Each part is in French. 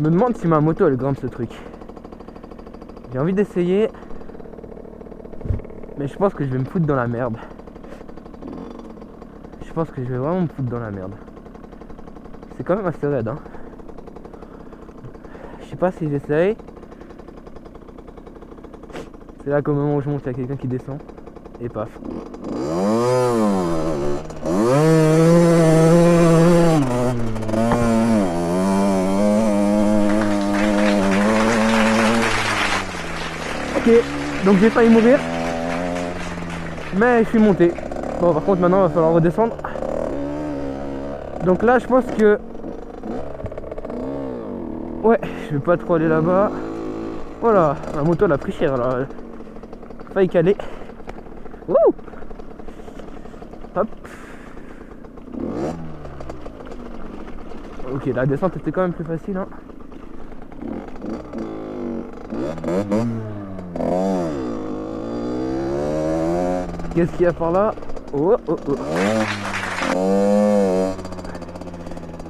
me demande si ma moto elle grimpe ce truc. J'ai envie d'essayer, mais je pense que je vais me foutre dans la merde. Je pense que je vais vraiment me foutre dans la merde. C'est quand même assez raide, hein. Je sais pas si j'essaye. C'est là qu'au moment où je monte, il y a quelqu'un qui descend. Et paf. Ok, donc j'ai failli mourir. Mais je suis monté. Bon, par contre maintenant il va falloir redescendre. Donc là je pense que... Ouais, je vais pas trop aller là-bas. Voilà, la moto elle a pris cher là. Failli caler. Wouh! Hop. Ok, la descente était quand même plus facile, hein. Qu'est-ce qu'il y a par là? Oh, oh, oh.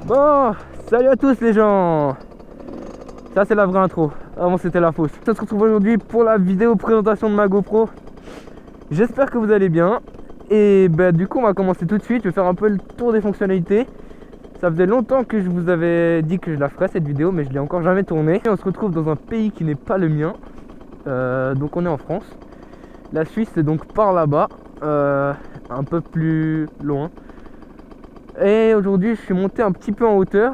Bon, salut à tous les gens. Ça c'est la vraie intro. Avant c'était la fausse. On se retrouve aujourd'hui pour la vidéo présentation de ma GoPro. J'espère que vous allez bien. Et bah du coup on va commencer tout de suite. Je vais faire un peu le tour des fonctionnalités. Ça faisait longtemps que je vous avais dit que je la ferais cette vidéo, mais je l'ai encore jamais tournée. Et on se retrouve dans un pays qui n'est pas le mien. Donc on est en France. La Suisse c'est donc par là-bas, un peu plus loin. Et aujourd'hui je suis monté un petit peu en hauteur.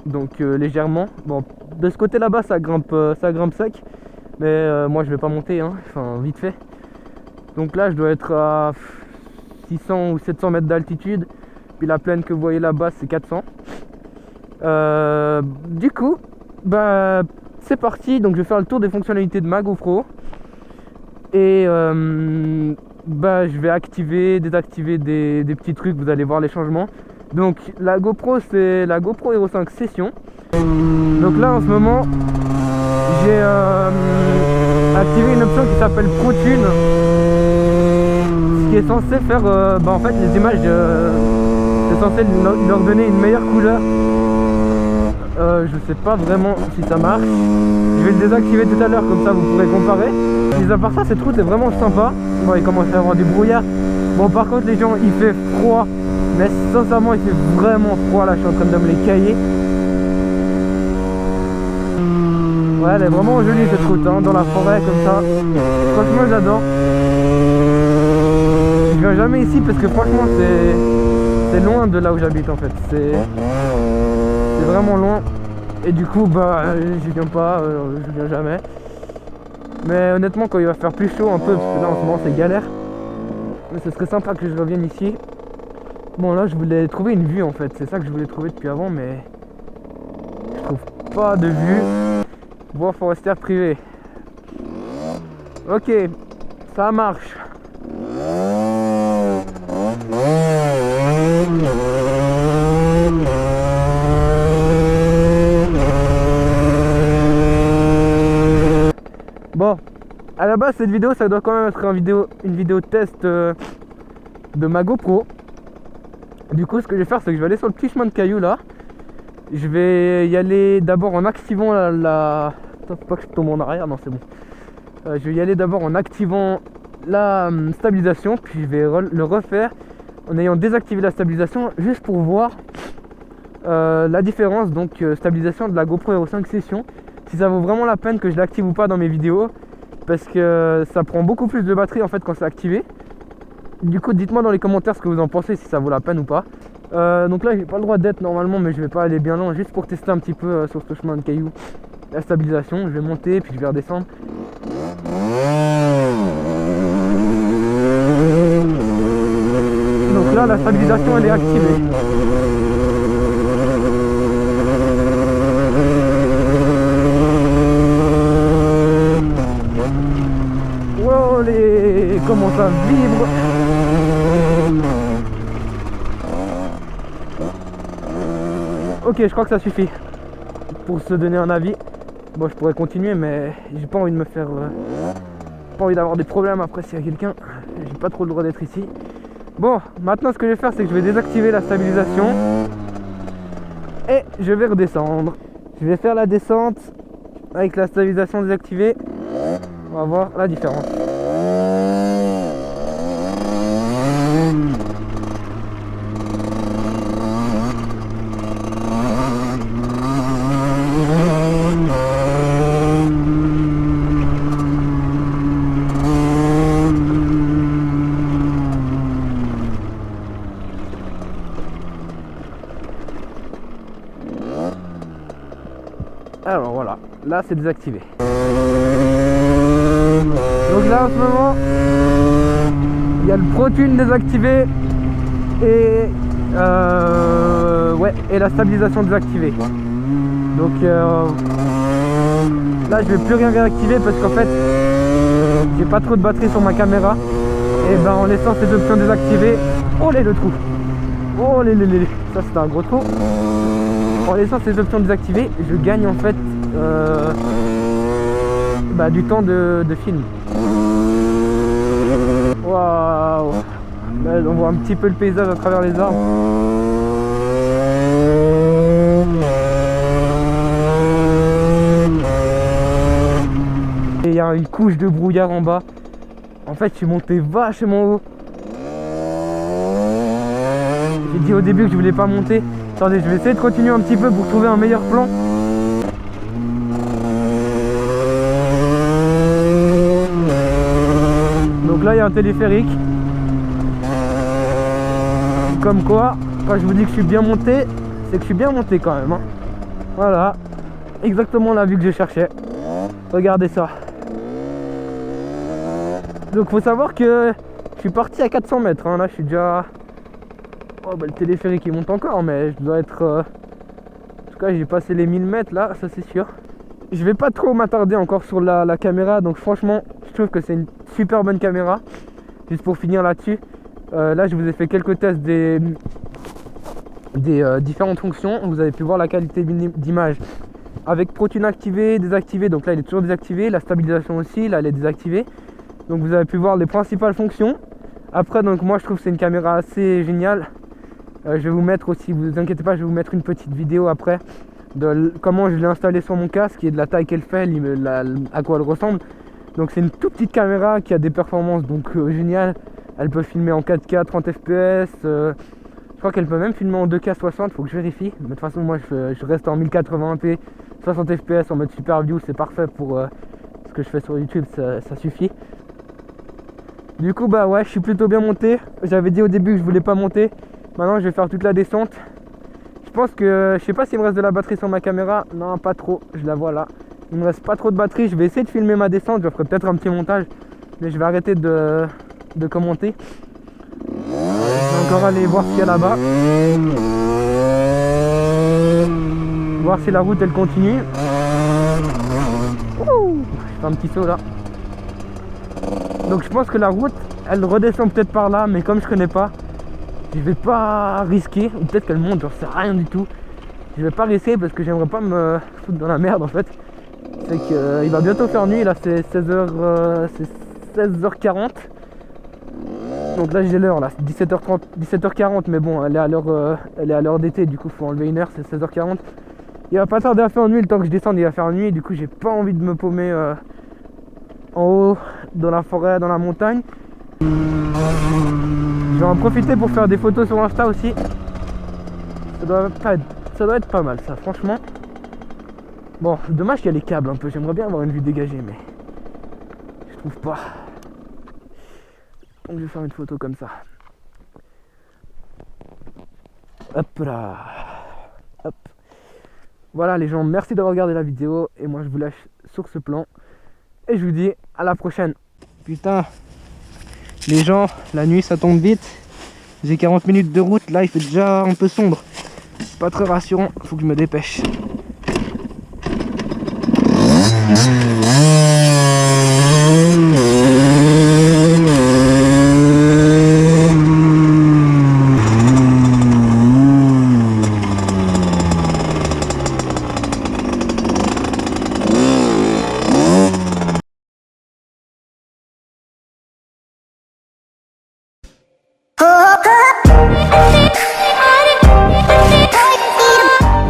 Donc légèrement. Bon, de ce côté là-bas ça grimpe sec. Mais moi je vais pas monter, hein. Enfin vite fait. Donc là je dois être à 600 ou 700 mètres d'altitude. Puis la plaine que vous voyez là-bas c'est 400. Du coup, bah c'est parti. Donc je vais faire le tour des fonctionnalités de ma GoPro. Et bah je vais activer, désactiver des petits trucs. Vous allez voir les changements. Donc la GoPro c'est la GoPro Hero 5 Session. Donc là en ce moment j'ai activé une option qui s'appelle ProTune, ce qui est censé faire bah en fait les images c'est censé leur donner une meilleure couleur. Je sais pas vraiment si ça marche. Je vais le désactiver tout à l'heure, comme ça vous pourrez comparer. Mais à part ça cette route est vraiment sympa. Bon, il commence à y avoir du brouillard. Bon par contre les gens il fait froid. Mais sincèrement il fait vraiment froid là, je suis en train de me les cailler. Ouais, elle est vraiment jolie cette route, hein, dans la forêt comme ça. Franchement j'adore. Je viens jamais ici parce que franchement c'est loin de là où j'habite en fait. C'est vraiment loin. Et du coup bah j'y viens pas, je viens jamais. Mais honnêtement quand il va faire plus chaud un peu, parce que là en ce moment c'est galère. Mais ce serait sympa que je revienne ici. Bon là je voulais trouver une vue en fait, c'est ça que je voulais trouver depuis avant mais je trouve pas de vue. Voie forestière privée. Ok, ça marche. Bon, à la base cette vidéo ça doit quand même être une vidéo test de ma GoPro. Du coup ce que je vais faire c'est que je vais aller sur le petit chemin de cailloux là. Je vais y aller d'abord en activant la... Attends, faut pas que je tombe en arrière, non c'est bon. Je vais y aller d'abord en activant la stabilisation, puis je vais le refaire en ayant désactivé la stabilisation, juste pour voir la différence, donc stabilisation de la GoPro Hero 5 Session, si ça vaut vraiment la peine que je l'active ou pas dans mes vidéos, parce que ça prend beaucoup plus de batterie en fait quand c'est activé. Du coup dites-moi dans les commentaires ce que vous en pensez, si ça vaut la peine ou pas. Donc là j'ai pas le droit d'être normalement, mais je vais pas aller bien loin, juste pour tester un petit peu sur ce chemin de cailloux la stabilisation. Je vais monter puis je vais redescendre. Donc là la stabilisation elle est activée. Wow, comment ça vibre. Ok, je crois que ça suffit pour se donner un avis. Bon, je pourrais continuer, mais j'ai pas envie de me faire... pas envie d'avoir des problèmes après s'il y a quelqu'un. J'ai pas trop le droit d'être ici. Bon, maintenant ce que je vais faire, c'est que je vais désactiver la stabilisation. Et je vais redescendre. Je vais faire la descente avec la stabilisation désactivée. On va voir la différence. Alors voilà, là c'est désactivé. Donc là en ce moment, il y a le Pro Tune désactivé et et la stabilisation désactivée. Donc là je vais plus rien réactiver parce qu'en fait j'ai pas trop de batterie sur ma caméra. Et ben en laissant ces options désactivées, oh le trou, oh ça c'était un gros trou. En laissant ces options désactivées, je gagne en fait du temps de film. Waouh! Là on voit un petit peu le paysage à travers les arbres. Et il y a une couche de brouillard en bas. En fait je suis monté vachement haut. J'ai dit au début que je voulais pas monter. Attendez, je vais essayer de continuer un petit peu pour trouver un meilleur plan. Donc là il y a un téléphérique. Comme quoi, quand je vous dis que je suis bien monté, c'est que je suis bien monté quand même, hein. Voilà, exactement la vue que je cherchais. Regardez ça. Donc faut savoir que je suis parti à 400 mètres, hein. Là je suis déjà... Oh le téléphérique il monte encore, mais je dois être... En tout cas j'ai passé les 1000 mètres là, ça c'est sûr. Je vais pas trop m'attarder encore sur la caméra, donc franchement je trouve que c'est une super bonne caméra. Juste pour finir là-dessus, là je vous ai fait quelques tests des différentes fonctions. Vous avez pu voir la qualité d'image avec Pro Tune activé, désactivé. Donc là il est toujours désactivé, la stabilisation aussi, là elle est désactivée. Donc vous avez pu voir les principales fonctions. Après donc moi je trouve que c'est une caméra assez géniale. Je vais vous mettre aussi, vous inquiétez pas, je vais vous mettre une petite vidéo après de comment je l'ai installée sur mon casque et de la taille qu'elle fait, à quoi elle ressemble. Donc c'est une toute petite caméra qui a des performances donc géniales. Elle peut filmer en 4K 30 fps. Je crois qu'elle peut même filmer en 2K 60, faut que je vérifie. Mais de toute façon moi je reste en 1080p 60 fps en mode super view, c'est parfait pour ce que je fais sur YouTube, ça suffit. Du coup bah ouais, je suis plutôt bien monté. J'avais dit au début que je voulais pas monter. Maintenant je vais faire toute la descente. Je pense que, je sais pas s'il me reste de la batterie sur ma caméra. Non pas trop, je la vois là. Il me reste pas trop de batterie, je vais essayer de filmer ma descente. Je ferai peut-être un petit montage. Mais je vais arrêter de commenter. Je vais encore aller voir ce qu'il y a là-bas. Voir si la route elle continue. Ouh, je fais un petit saut là. Donc je pense que la route elle redescend peut-être par là, mais comme je connais pas, je vais pas risquer, ou peut-être qu'elle monte, j'en sais rien du tout. Je vais pas risquer parce que j'aimerais pas me foutre dans la merde en fait. C'est qu'il va bientôt faire nuit, là c'est 16h40. Donc là j'ai l'heure là, 17h30, 17h40, mais bon elle est à l'heure d'été, du coup faut enlever une heure, c'est 16h40. Il va pas tarder à faire nuit, le temps que je descende il va faire nuit, du coup j'ai pas envie de me paumer en haut, dans la forêt, dans la montagne. Je vais en profiter pour faire des photos sur Insta aussi. Ça doit être pas mal ça, franchement. Bon, dommage qu'il y a les câbles un peu, j'aimerais bien avoir une vue dégagée, mais je trouve pas. Donc je vais faire une photo comme ça. Hop là. Hop. Voilà les gens, merci d'avoir regardé la vidéo. Et moi je vous lâche sur ce plan. Et je vous dis à la prochaine. Putain, les gens, la nuit ça tombe vite. J'ai 40 minutes de route, là il fait déjà un peu sombre. C'est pas très rassurant, faut que je me dépêche.